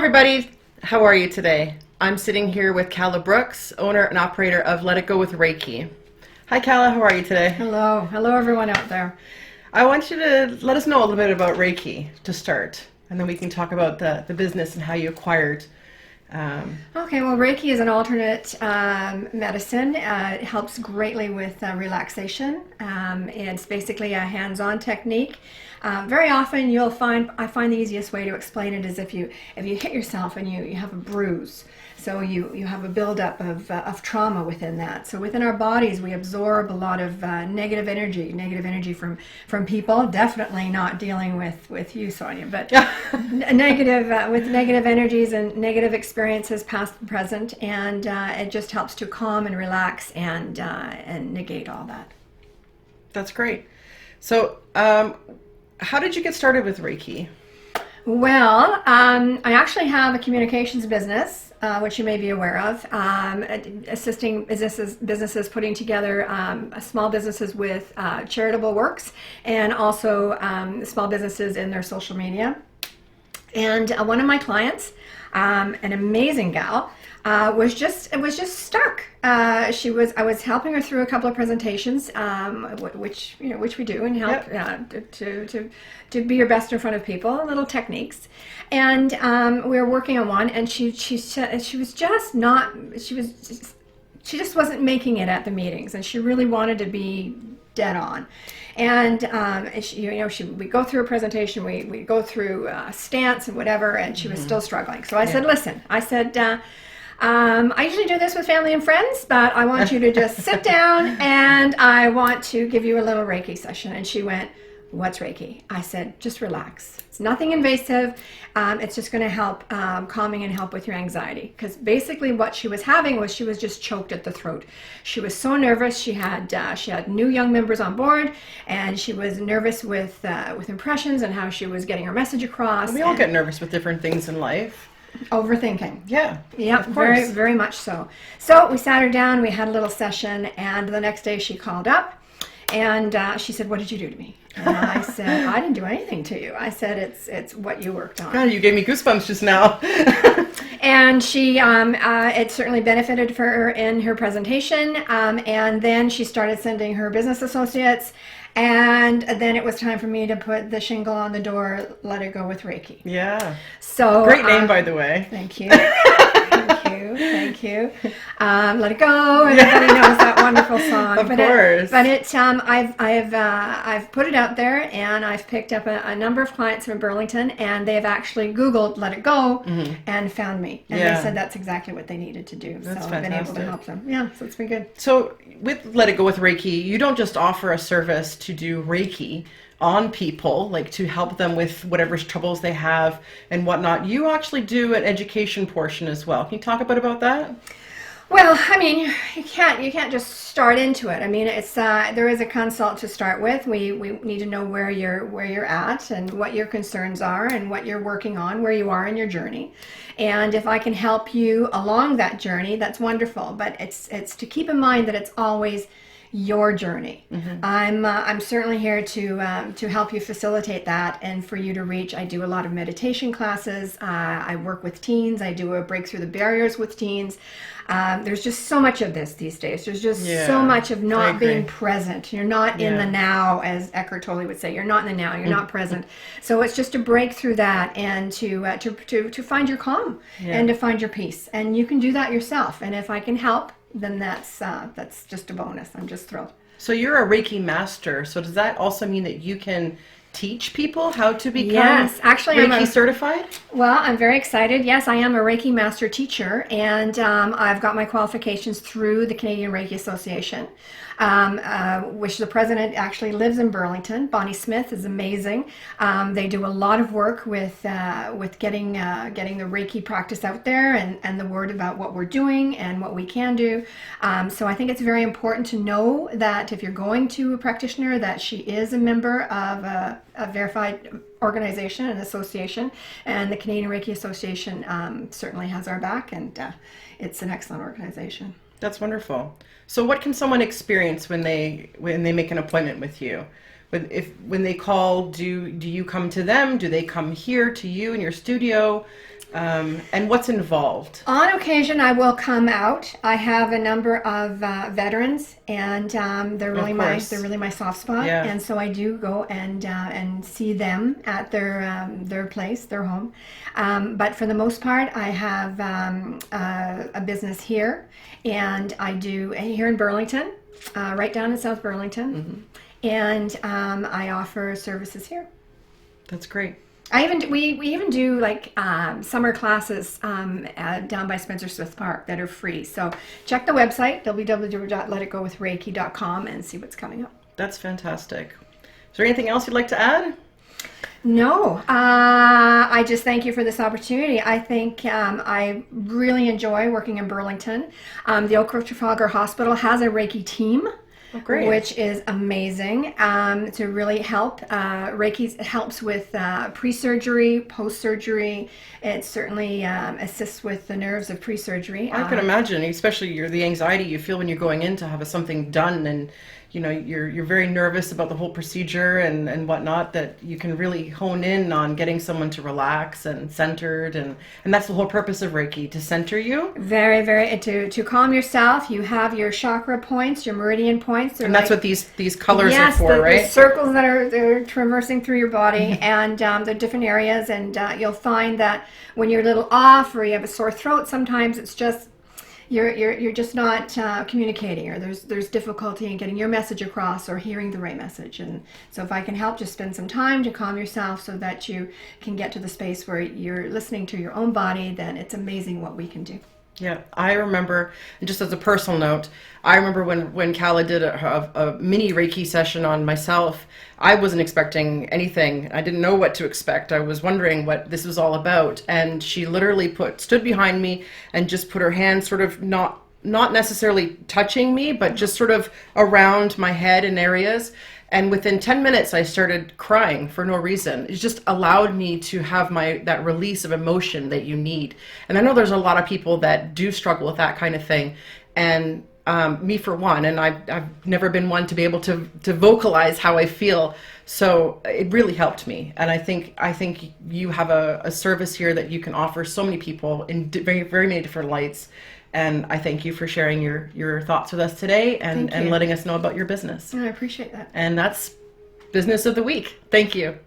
everybody, how are you today? I'm sitting here with Calah Brooks, owner and operator of Let It Go With Reiki. Hi Calah, how are you today? Hello everyone out there. I want you to let us know a little bit about Reiki to start, and then we can talk about the business and how you acquired. Okay, well, Reiki is an alternate medicine. It helps greatly with relaxation. It's basically a hands-on technique. Very often I find the easiest way to explain it is if you hit yourself and you have a bruise. So you have a buildup of trauma within that. So within our bodies, we absorb a lot of negative energy from people. Definitely not dealing with you, Sonja, but with negative energies and negative experiences, past and present, and it just helps to calm and relax and negate all that. That's great. So, how did you get started with Reiki? Well, I actually have a communications business, which you may be aware of, assisting businesses putting together small businesses with charitable works, and also small businesses in their social media. And one of my clients, an amazing gal, was just stuck. I was helping her through a couple of presentations, which we do, and help to be your best in front of people, little techniques. And we were working on one, and she just wasn't making it at the meetings, and she really wanted to be dead on. And we go through a presentation, we go through a stance and whatever, and she was still struggling. So I said, listen, I usually do this with family and friends, but I want you to just sit down and I want to give you a little Reiki session. And she went, what's Reiki? I said, just relax. It's nothing invasive. It's just going to help calming and help with your anxiety. Because basically what she was having was she was just choked at the throat. She was so nervous. She had new young members on board, and she was nervous with impressions and how she was getting her message across. We all get nervous with different things in life. Overthinking. Yeah, very, very much so. So we sat her down, we had a little session, and the next day she called up, and she said, what did you do to me? And I said, I didn't do anything to you. I said, it's what you worked on. God, you gave me goosebumps just now. And she, it certainly benefited for her in her presentation, and then she started sending her business associates. And then it was time for me to put the shingle on the door, Let It Go With Reiki. Yeah. So great name, by the way. Thank you. Thank you. Let It Go. Everybody knows that wonderful song. Of course. I've put it out there, and I've picked up a number of clients from Burlington, and they have actually Googled Let It Go and found me. And they said that's exactly what they needed to do. That's so I've been able to help them. Yeah, so it's been good. So with Let It Go With Reiki, you don't just offer a service to do Reiki on people, like to help them with whatever troubles they have and whatnot. You actually do an education portion as well. Can you talk a bit about that? Well, I mean, you can't just start into it. I mean, it's there is a consult to start with. We need to know where you're at and what your concerns are and what you're working on, where you are in your journey. And if I can help you along that journey, that's wonderful. But it's to keep in mind that it's always your journey. I'm certainly here to help you facilitate that and for you to reach. I do a lot of meditation classes. I work with teens. I do a break through the barriers with teens. There's just so much of this these days. There's just so much of not being present. You're not in the now, as Eckhart Tolle would say. You're not in the now. You're not present. So it's just to break through that and to find your calm and to find your peace. And you can do that yourself. And if I can help, then that's just a bonus. I'm just thrilled. So you're a Reiki master. So does that also mean that you can teach people how to become Reiki certified? Well, I'm very excited. Yes, I am a Reiki master teacher, and I've got my qualifications through the Canadian Reiki Association, which the president actually lives in Burlington. Bonnie Smith is amazing. They do a lot of work with getting the Reiki practice out there and the word about what we're doing and what we can do. So I think it's very important to know that if you're going to a practitioner, that she is a member of a verified organization and association, and the Canadian Reiki Association certainly has our back, and it's an excellent organization. That's wonderful. So what can someone experience when they make an appointment with you? When they call, do you come to them? Do they come here to you in your studio? And what's involved? On occasion, I will come out. I have a number of veterans, and they're really my soft spot. Yeah. And so I do go and see them at their place, their home. But for the most part, I have a business here, and I do here in Burlington, right down in South Burlington, and I offer services here. That's great. We even do like summer classes down by Spencer Smith Park that are free. So check the website www.letitgowithreiki.com and see what's coming up. That's fantastic. Is there anything else you'd like to add? No, I just thank you for this opportunity. I think I really enjoy working in Burlington. The Oak Grove Trafalgar Hospital has a Reiki team. Oh, great. Which is amazing to really help. Reiki helps with pre-surgery, post-surgery. It certainly assists with the nerves of pre-surgery. I can imagine, especially the anxiety you feel when you're going in to have something done, and you're very nervous about the whole procedure and whatnot, that you can really hone in on getting someone to relax and centered, and that's the whole purpose of Reiki, to center you. Very, very, to calm yourself. You have your chakra points, your meridian points. And that's what these colors are for, right? right? The circles that they're traversing through your body, and they're different areas, and you'll find that when you're a little off or you have a sore throat, sometimes it's just you're just not communicating, or there's difficulty in getting your message across or hearing the right message. And so if I can help, just spend some time to calm yourself so that you can get to the space where you're listening to your own body, then it's amazing what we can do. Yeah, I remember, and just as a personal note, I remember when Calah did a mini Reiki session on myself. I wasn't expecting anything. I didn't know what to expect. I was wondering what this was all about. And she literally stood behind me and just put her hand sort of not necessarily touching me, but just sort of around my head in areas. And within 10 minutes, I started crying for no reason. It just allowed me to have that release of emotion that you need. And I know there's a lot of people that do struggle with that kind of thing. And me for one, and I've never been one to be able to vocalize how I feel. So it really helped me. And I think you have a service here that you can offer so many people in very, very many different lights. And I thank you for sharing your thoughts with us today and letting us know about your business. I appreciate that. And that's Business of the Week. Thank you.